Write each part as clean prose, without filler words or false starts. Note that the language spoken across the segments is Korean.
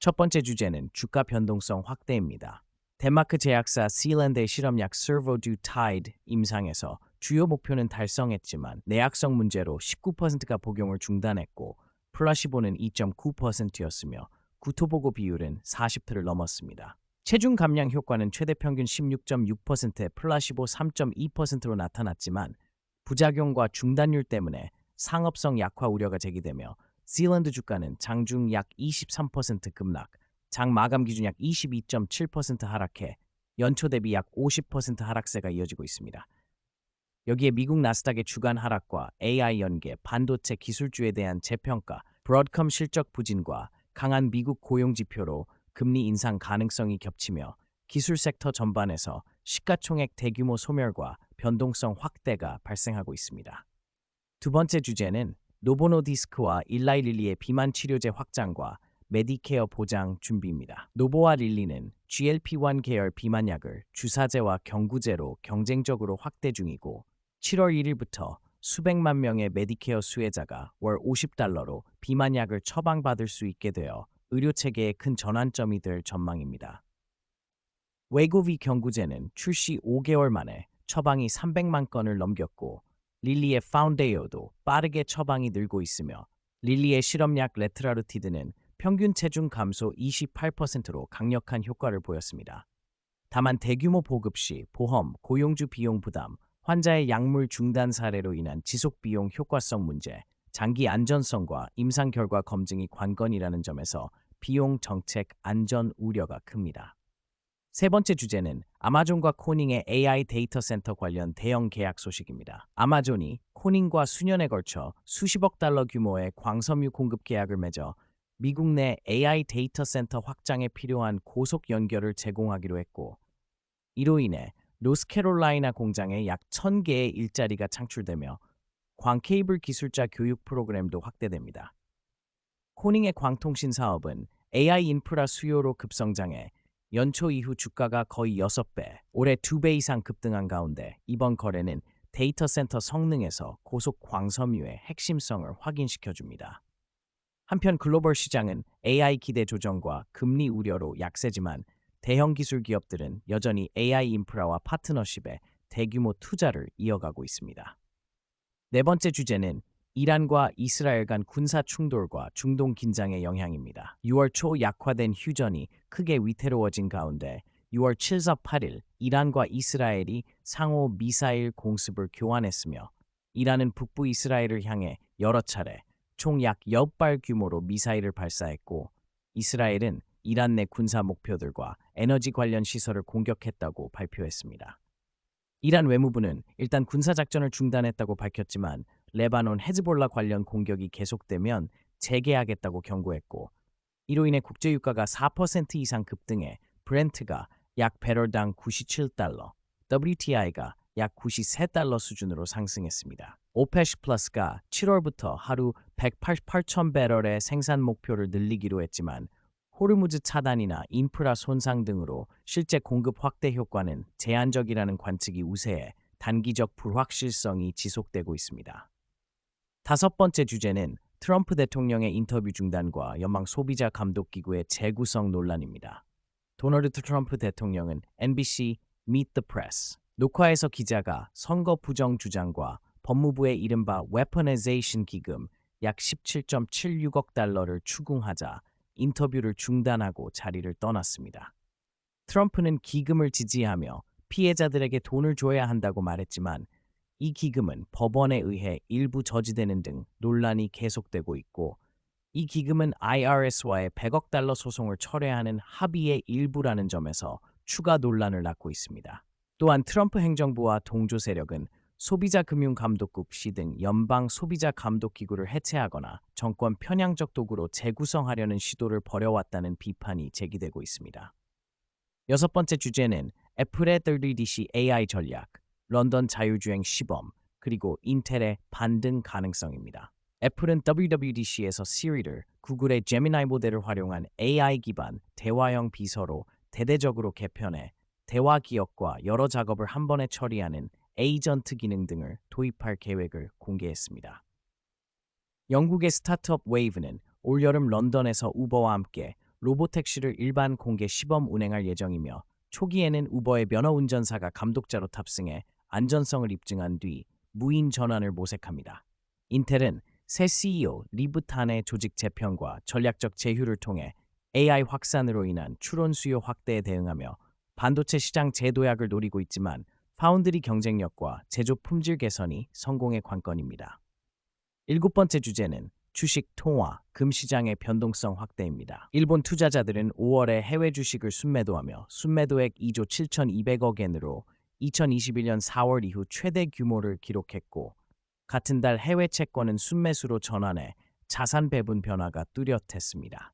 첫 번째 주제는 주가 변동성 확대입니다. 덴마크 제약사 시랜드의 실험약 서버듀타이드 임상에서 주요 목표는 달성했지만 내약성 문제로 19%가 복용을 중단했고 플라시보는 2.9%였으며 구토보고 비율은 40%를 넘었습니다. 체중 감량 효과는 최대 평균 16.6%에 플라시보 3.2%로 나타났지만 부작용과 중단율 때문에 상업성 약화 우려가 제기되며 시랜드 주가는 장중 약 23% 급락, 장 마감 기준 약 22.7% 하락해 연초 대비 약 50% 하락세가 이어지고 있습니다. 여기에 미국 나스닥의 주간 하락과 AI 연계, 반도체 기술주에 대한 재평가, 브로드컴 실적 부진과 강한 미국 고용 지표로 금리 인상 가능성이 겹치며 기술 섹터 전반에서 시가총액 대규모 소멸과 변동성 확대가 발생하고 있습니다. 두 번째 주제는 노보노디스크와 일라이 릴리의 비만 치료제 확장과 메디케어 보장 준비입니다. 노보와 릴리는 GLP-1 계열 비만약을 주사제와 경구제로 경쟁적으로 확대 중이고 7월 1일부터 수백만 명의 메디케어 수혜자가 월 $50로 비만약을 처방받을 수 있게 되어 의료체계에 큰 전환점이 될 전망입니다. 웨고비 경구제는 출시 5개월 만에 처방이 300만 건을 넘겼고 릴리의 파운데이어도 빠르게 처방이 늘고 있으며 릴리의 실험약 레트라루티드는 평균 체중 감소 28%로 강력한 효과를 보였습니다. 다만 대규모 보급 시 보험, 고용주 비용 부담, 환자의 약물 중단 사례로 인한 지속 비용 효과성 문제, 장기 안전성과 임상 결과 검증이 관건이라는 점에서 비용 정책 안전 우려가 큽니다. 세 번째 주제는 아마존과 코닝의 AI 데이터 센터 관련 대형 계약 소식입니다. 아마존이 코닝과 수년에 걸쳐 수십억 달러 규모의 광섬유 공급 계약을 맺어 미국 내 AI 데이터 센터 확장에 필요한 고속 연결을 제공하기로 했고, 이로 인해 노스캐롤라이나 공장에 약 1,000개의 일자리가 창출되며 광케이블 기술자 교육 프로그램도 확대됩니다. 코닝의 광통신 사업은 AI 인프라 수요로 급성장해 연초 이후 주가가 거의 6배, 올해 2배 이상 급등한 가운데 이번 거래는 데이터 센터 성능에서 고속 광섬유의 핵심성을 확인시켜줍니다. 한편 글로벌 시장은 AI 기대 조정과 금리 우려로 약세지만 대형 기술 기업들은 여전히 AI 인프라와 파트너십에 대규모 투자를 이어가고 있습니다. 네 번째 주제는 이란과 이스라엘 간 군사 충돌과 중동 긴장의 영향입니다. 6월 초 약화된 휴전이 크게 위태로워진 가운데 6월 7일 8일 이란과 이스라엘이 상호 미사일 공습을 교환했으며 이란은 북부 이스라엘을 향해 여러 차례 총 약 10발 규모로 미사일을 발사했고 이스라엘은 이란 내 군사 목표들과 에너지 관련 시설을 공격했다고 발표했습니다. 이란 외무부는 일단 군사작전을 중단했다고 밝혔지만 레바논 헤즈볼라 관련 공격이 계속되면 재개하겠다고 경고했고 이로 인해 국제유가가 4% 이상 급등해 브렌트가 약 배럴당 97달러, WTI가 약 93달러 수준으로 상승했습니다. 오페시 플러스가 7월부터 하루 188천 배럴의 생산 목표를 늘리기로 했지만 호르무즈 차단이나 인프라 손상 등으로 실제 공급 확대 효과는 제한적이라는 관측이 우세해 단기적 불확실성이 지속되고 있습니다. 다섯 번째 주제는 트럼프 대통령의 인터뷰 중단과 연방 소비자 감독 기구의 재구성 논란입니다. 도널드 트럼프 대통령은 NBC Meet the Press 녹화에서 기자가 선거 부정 주장과 법무부의 이른바 Weaponization 기금 약 17.76억 달러를 추궁하자 인터뷰를 중단하고 자리를 떠났습니다. 트럼프는 기금을 지지하며 피해자들에게 돈을 줘야 한다고 말했지만 이 기금은 법원에 의해 일부 저지되는 등 논란이 계속되고 있고 이 기금은 IRS와의 100억 달러 소송을 철회하는 합의의 일부라는 점에서 추가 논란을 낳고 있습니다. 또한 트럼프 행정부와 동조 세력은 소비자금융감독국 시 등 연방 소비자감독기구를 해체하거나 정권 편향적 도구로 재구성하려는 시도를 벌여왔다는 비판이 제기되고 있습니다. 여섯 번째 주제는 애플의 30DC AI 전략, 런던 자율주행 시범, 그리고 인텔의 반등 가능성입니다. 애플은 WWDC에서 시리를 구글의 제미나이 모델을 활용한 AI 기반 대화형 비서로 대대적으로 개편해 대화 기억과 여러 작업을 한 번에 처리하는 에이전트 기능 등을 도입할 계획을 공개했습니다. 영국의 스타트업 웨이브는 올여름 런던에서 우버와 함께 로보택시를 일반 공개 시범 운행할 예정이며 초기에는 우버의 면허 운전사가 감독자로 탑승해 안전성을 입증한 뒤 무인 전환을 모색합니다. 인텔은 새 CEO 리브탄의 조직 재편과 전략적 제휴를 통해 AI 확산으로 인한 추론 수요 확대에 대응하며 반도체 시장 재도약을 노리고 있지만 파운드리 경쟁력과 제조 품질 개선이 성공의 관건입니다. 일곱 번째 주제는 주식 통화, 금시장의 변동성 확대입니다. 일본 투자자들은 5월에 해외 주식을 순매도하며 순매도액 2조 7,200억 엔으로 2021년 4월 이후 최대 규모를 기록했고 같은 달 해외 채권은 순매수로 전환해 자산 배분 변화가 뚜렷했습니다.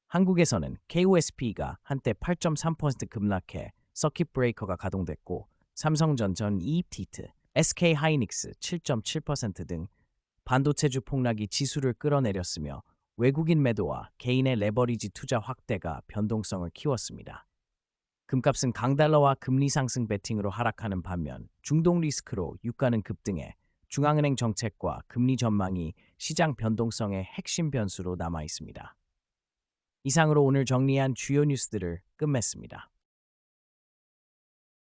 한국에서는 KOSP가 한때 8.3% 급락해 서킷 브레이커가 가동됐고 삼성전자, 이입티트, SK하이닉스 7.7% 등 반도체주 폭락이 지수를 끌어내렸으며 외국인 매도와 개인의 레버리지 투자 확대가 변동성을 키웠습니다. 금값은 강달러와 금리 상승 베팅으로 하락하는 반면 중동 리스크로 유가는 급등해 중앙은행 정책과 금리 전망이 시장 변동성의 핵심 변수로 남아 있습니다. 이상으로 오늘 정리한 주요 뉴스들을 끝맺습니다.